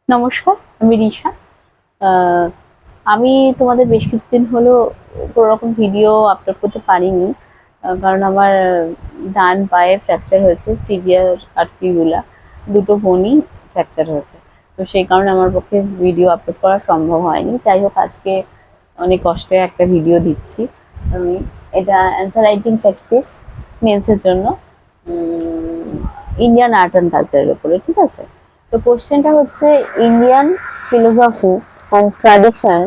নমস্কার, আমি রিশা। আহ, আমি তোমাদের বেশ কিছুদিন হলো কোনো রকম ভিডিও আপলোড করতে পারিনি, কারণ আমার ডান পায়ে ফ্র্যাকচার হয়েছে, টিবিয়া আর ফিবুলা দুটো বোনই ফ্র্যাকচার হয়েছে। তো সেই কারণে আমার পক্ষে ভিডিও আপলোড করা সম্ভব হয়নি। যাই হোক, আজকে অনেক কষ্টে একটা ভিডিও দিচ্ছি আমি। এটা অ্যান্সার রাইটিং প্র্যাকটিস মেন্সের জন্য, ইন্ডিয়ান আর্ট অ্যান্ড কালচারের উপরে, ঠিক আছে? তো কোশ্চেনটা হচ্ছে, Indian philosophy and tradition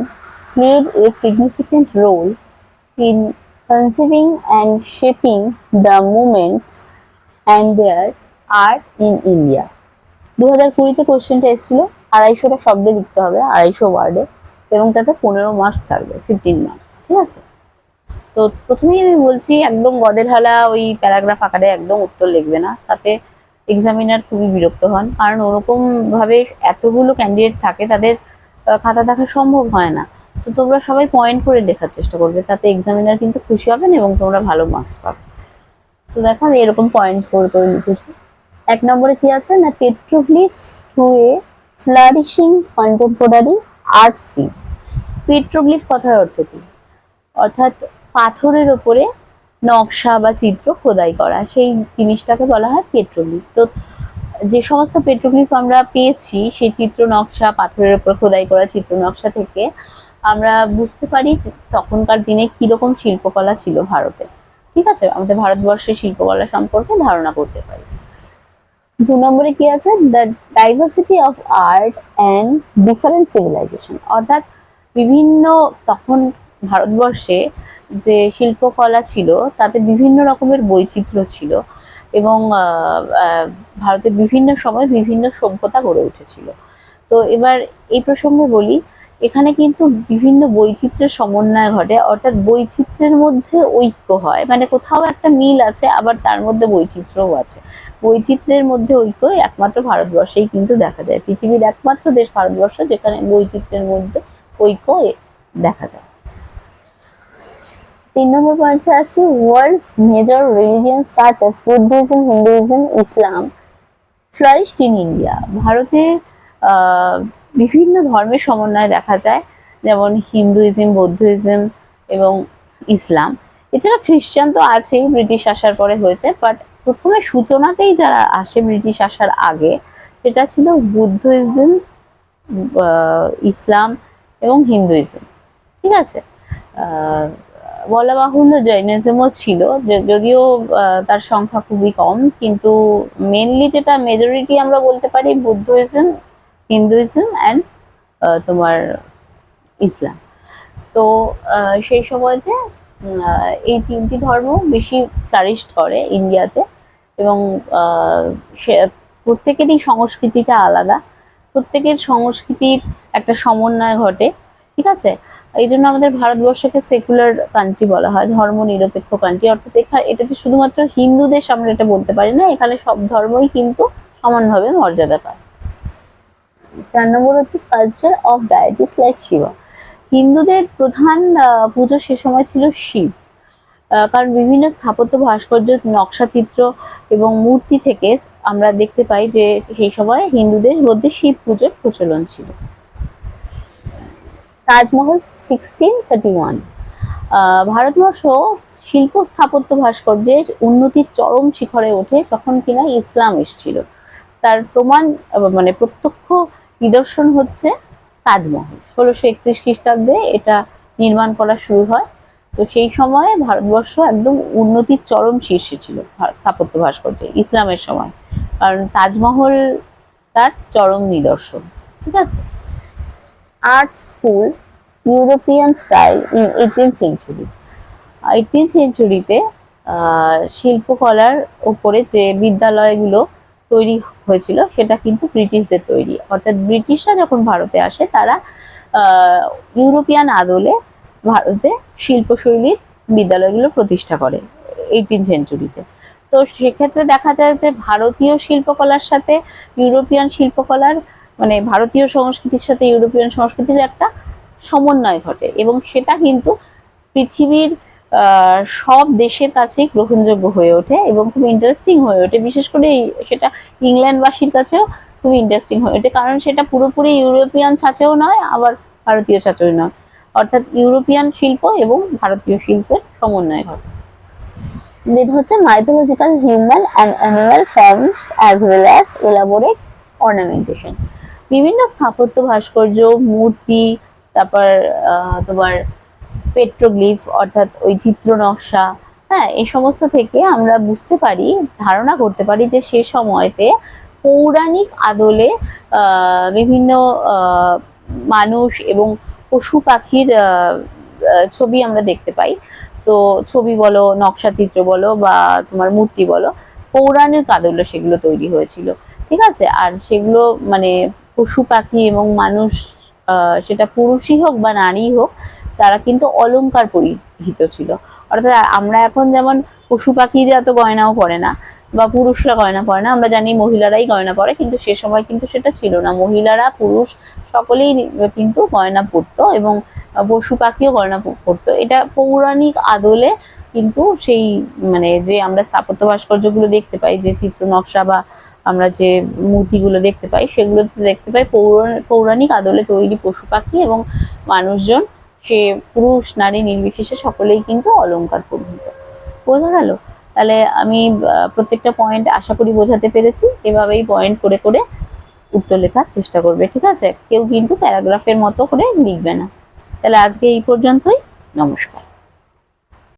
played a significant role in conceiving and shaping the movements and their art in India. 2020-তে কোশ্চেনটা এসেছিল, 250টা শব্দে লিখতে হবে, 250 ওয়ার্ডে, এবং তাতে 15 মার্কস থাকবে, 15 মার্কস, ঠিক আছে? তো প্রথমেই আমি বলছি, একদম গদের হালা ওই প্যারাগ্রাফ আকারে একদম উত্তর লিখবে না, তাতে এক্সামিনার খুবই বিরক্ত হন, কারণ ওরকম ভাবে এতগুলো ক্যান্ডিডেট থাকে, তাদের খাতা দেখা সম্ভব হয় না। তো তোমরা সবাই পয়েন্ট করে লেখার চেষ্টা করবে, তাতে এক্সামিনার কিন্তু খুশি হবেন এবং তোমরা ভালো মার্কস পাবে। তো দেখো, আমি এরকম পয়েন্ট করে করে লিখেছি। 1 নম্বরে কি আছে না, পেট্রোগ্লিফস টু এ flourishing contemporary art scene. Petroglyph কথার অর্থ কি? অর্থাৎ পাথরের ওপরে নকশা বা চিত্র খোদাই করা, সেই জিনিসটাকে বলা হয় পেট্রোগ্লিফ। তো যে সমস্ত পেট্রোগ্লিফ আমরা পেয়েছি, সেই চিত্র নকশা, পাথরের উপর খোদাই করা চিত্র নকশা থেকে আমরা বুঝতে পারি তখনকার দিনে কিরকম শিল্পকলা ছিল ভারতে, ঠিক আছে? আমাদের ভারতবর্ষের শিল্পকলা সম্পর্কে ধারণা করতে পারি। 2 নম্বরে কি আছে, the diversity of art and different civilisation. অর্থাৎ বিভিন্ন তখন ভারতবর্ষে যে শিল্পকলা ছিল তাতে বিভিন্ন রকমের বৈচিত্র্য ছিল, এবং ভারতের বিভিন্ন সময় বিভিন্ন সভ্যতা গড়ে উঠেছিল। তো এবার এই প্রসঙ্গে বলি, এখানে কিন্তু বিভিন্ন বৈচিত্র্যের সমন্বয় ঘটে, অর্থাৎ বৈচিত্র্যের মধ্যে ঐক্য হয়, মানে কোথাও একটা মিল আছে, আবার তার মধ্যে বৈচিত্র্যও আছে। বৈচিত্র্যের মধ্যে ঐক্য একমাত্র ভারতবর্ষেই কিন্তু দেখা যায়, পৃথিবীর একমাত্র দেশ ভারতবর্ষ যেখানে বৈচিত্র্যের মধ্যে ঐক্য দেখা যায়। 3 নম্বর পয়েন্টে আছে, world's major religion such as Buddhism, Hinduism, Islam flourished in India. ভারতে বিভিন্ন ধর্মের সমন্বয় দেখা যায়, যেমন হিন্দুইজম, বৌদ্ধইজম এবং ইসলাম। এছাড়া খ্রিস্টান তো আছেই, ব্রিটিশ আসার পরে হয়েছে, বাট প্রথমে সূচনাতেই যারা আসে ব্রিটিশ আসার আগে, সেটা ছিল বুদ্ধিজম, ইসলাম এবং হিন্দুইজম, ঠিক আছে? বলা বাহুল্য জৈনিজমও ছিল, যদিও তার সংখ্যা খুবই কম, কিন্তু মেনলি যেটা মেজরিটি আমরা বলতে পারি বুদ্ধিজম, হিন্দুইজম অ্যান্ড তোমার ইসলাম। তো সেই সময়তে এই 3টি ধর্ম বেশি ফ্লারিশড করে ইন্ডিয়াতে, এবং প্রত্যেকেরই সংস্কৃতিটা আলাদা, প্রত্যেকের সংস্কৃতির একটা সমন্বয় ঘটে, ঠিক আছে? এই জন্য আমাদের ভারতবর্ষকে সেকুলার কান্ট্রি বলা হয়, ধর্ম নিরপেক্ষ কান্ট্রি। অর্থাৎ এটা যে শুধুমাত্র হিন্দু দেশ আমরা এটা বলতে পারি না, এখানে সব ধর্মই কিন্তু সমানভাবে মর্যাদা পায়। 4 নম্বর হচ্ছে স্কাল্পচার অফ ডায়াটিস লাইক শিবা। হিন্দুদের প্রধান পুজো সে সময় ছিল শিব, কারণ বিভিন্ন স্থাপত্য, ভাস্কর্য, নকশা, চিত্র এবং মূর্তি থেকে আমরা দেখতে পাই যে সেই সময় হিন্দুদের মধ্যে শিব পুজোর প্রচলন ছিল। তাজমহল 1631। ভারতবর্ষ শিল্প, স্থাপত্য, ভাস্কর্যের উন্নতির চরম শিখরে ওঠে যখন কিনা ইসলাম এসেছিল। তার প্রমাণ, মানে প্রত্যক্ষ নিদর্শন হচ্ছে তাজমহল। 1631 খ্রিস্টাব্দে এটা নির্মাণ করা শুরু হয়। তো সেই সময়ে ভারতবর্ষ একদম উন্নতির চরম শীর্ষে ছিল স্থাপত্য ভাস্কর্যে ইসলামের সময়, কারণ তাজমহল তার চরম নিদর্শন, ঠিক আছে? Art school European style in 18th century. 18th সেঞ্চুরিতে শিল্পকলার উপরে যে বিদ্যালয়গুলো তৈরি হয়েছিল সেটা কিন্তু ব্রিটিশদের তৈরি, অর্থাৎ ব্রিটিশরা যখন ভারতে আসে তারা ইউরোপিয়ান আদলে ভারতে শিল্পশৈলীর বিদ্যালয়গুলো প্রতিষ্ঠা করে 18th সেঞ্চুরিতে। তো সেক্ষেত্রে দেখা যায় যে ভারতীয় শিল্পকলার সাথে ইউরোপিয়ান শিল্পকলার, মানে ভারতীয় সংস্কৃতির সাথে ইউরোপিয়ান সংস্কৃতির একটা সমন্বয় ঘটে, এবং সেটা কিন্তু পৃথিবীর সব দেশের কাছেই গ্রহণযোগ্য হয়ে ওঠে এবং খুব ইন্টারেস্টিং হয়ে ওঠে। বিশেষ করে সেটা ইংল্যান্ডবাসীর কাছেও খুব ইন্টারেস্টিং হয়ে ওঠে, কারণ সেটা পুরোপুরি ইউরোপিয়ান ছাঁচেও নয়, আবার ভারতীয় ছাঁচেও নয়, অর্থাৎ ইউরোপিয়ান শিল্প এবং ভারতীয় শিল্পের সমন্বয় ঘটে। দেন হচ্ছে mythological human and animal forms as well as elaborate ornamentation. বিভিন্ন স্থাপত্য ভাস্কর্য, মূর্তি, তারপর তোমার পেট্রোগ্লিফ অর্থাৎ ওই চিত্র নকশা, হ্যাঁ, এই সমস্ত থেকে আমরা বুঝতে পারি, ধারণা করতে পারি যে সে সময়তে পৌরাণিক আদলে বিভিন্ন মানুষ এবং পশু পাখির ছবি আমরা দেখতে পাই। তো ছবি বলো, নকশা চিত্র বলো, বা তোমার মূর্তি বলো, পৌরাণিক আদলে সেগুলো তৈরি হয়েছিল, ঠিক আছে। আর সেগুলো মানে পশু পাখি এবং মানুষ, সেটা পুরুষই হোক বা নারী হোক, তারা কিন্তু অলংকার পরিহিত ছিল। অর্থাৎ আমরা এখন যেমন পশু পাখিরা তো গয়নাও পরে না, বা পুরুষরা গয়না পরে না, আমরা জানি মহিলারাই গয়না পরে, কিন্তু সে সময় কিন্তু সেটা ছিল না। মহিলারা পুরুষ সকলেই কিন্তু গয়না পরতো, এবং পশু পাখিও গয়না পরতো। এটা পৌরাণিক আদলে কিন্তু সেই মানে যে আমরা স্থাপত্য ভাস্কর্যগুলো দেখতে পাই, যে চিত্র নকশা বা আমরা যে মূর্তিগুলো দেখতে পাই, সেগুলো দেখতে পাই পৌরাণিক আদলে তৈরি পশু পাখি এবং মানুষজন, সে পুরুষ নারী নির্বিশেষে সকলেই কিন্তু অলংকার পরিহিত। বোঝা গেল? তাহলে আমি প্রত্যেকটা পয়েন্ট আশা করি বোঝাতে পেরেছি। এভাবেই পয়েন্ট করে করে উত্তর লেখার চেষ্টা করবে, ঠিক আছে? কেউ কিন্তু প্যারাগ্রাফের মতো করে লিখবে না। তাহলে আজকে এই পর্যন্তই। নমস্কার।